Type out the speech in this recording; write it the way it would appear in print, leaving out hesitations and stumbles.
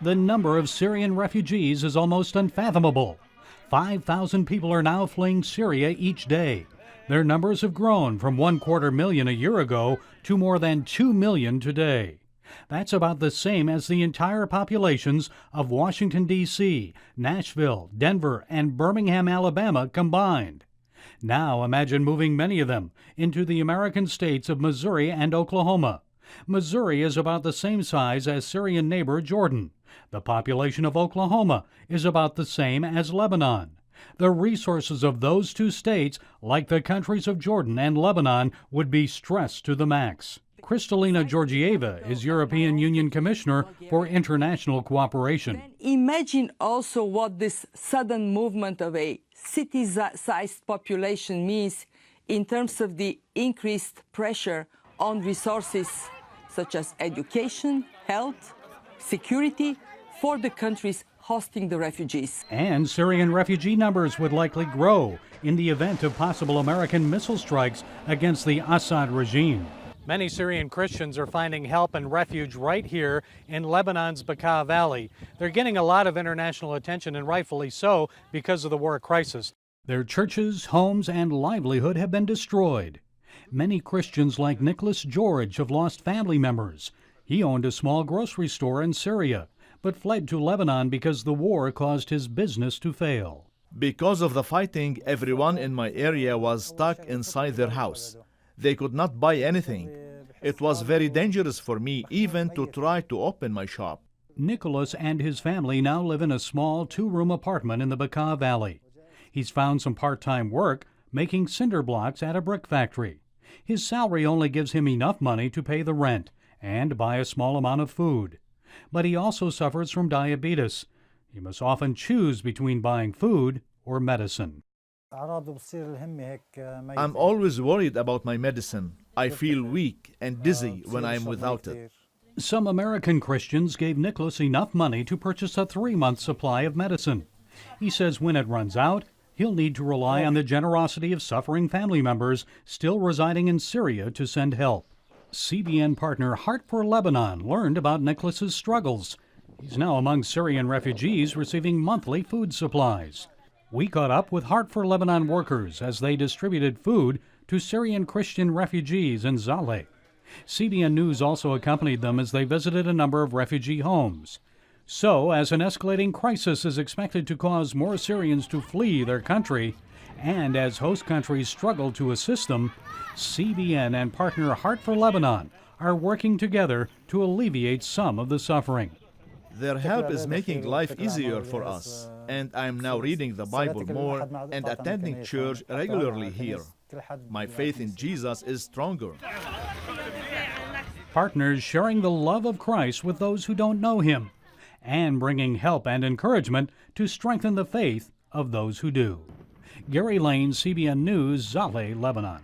The number of Syrian refugees is almost unfathomable. 5,000 people are now fleeing Syria each day. Their numbers have grown from 250,000 a year ago to more than 2 million today. That's about the same as the entire populations of Washington, D.C., Nashville, Denver, and Birmingham, Alabama combined. Now imagine moving many of them into the American states of Missouri and Oklahoma. Missouri is about the same size as Syrian neighbor Jordan. The population of Oklahoma is about the same as Lebanon. The resources of those two states, like the countries of Jordan and Lebanon, would be stressed to the max. Kristalina Georgieva is European Union Commissioner for International Cooperation. Imagine also what this sudden movement of a city-sized population means in terms of the increased pressure on resources such as education, health, security for the countries hosting the refugees. And Syrian refugee numbers would likely grow in the event of possible American missile strikes against the Assad regime. Many Syrian Christians are finding help and refuge right here in Lebanon's Bekaa Valley. They're getting a lot of international attention, and rightfully so, because of the war crisis. Their churches, homes, and livelihood have been destroyed. Many Christians like Nicholas George have lost family members. He owned a small grocery store in Syria, but fled to Lebanon because the war caused his business to fail. Because of the fighting, everyone in my area was stuck inside their house. They could not buy anything. It was very dangerous for me even to try to open my shop. Nicholas and his family now live in a small two-room apartment in the Bekaa Valley. He's found some part-time work making cinder blocks at a brick factory. His salary only gives him enough money to pay the rent and buy a small amount of food. But he also suffers from diabetes. He must often choose between buying food or medicine. I'm always worried about my medicine. I feel weak and dizzy when I'm without it. Some American Christians gave Nicholas enough money to purchase a 3-month supply of medicine. He says when it runs out, he'll need to rely on the generosity of suffering family members still residing in Syria to send help. CBN partner Heart for Lebanon learned about Nicholas's struggles. He's now among Syrian refugees receiving monthly food supplies. We caught up with Heart for Lebanon workers as they distributed food to Syrian Christian refugees in Zaleh. CBN News also accompanied them as they visited a number of refugee homes. So, as an escalating crisis is expected to cause more Syrians to flee their country, and as host countries struggle to assist them, CBN and partner Heart for Lebanon are working together to alleviate some of the suffering. Their help is making life easier for us, and I'm now reading the Bible more and attending church regularly here. My faith in Jesus is stronger. Partners sharing the love of Christ with those who don't know him, and bringing help and encouragement to strengthen the faith of those who do. Gary Lane, CBN News, Zaleh, Lebanon.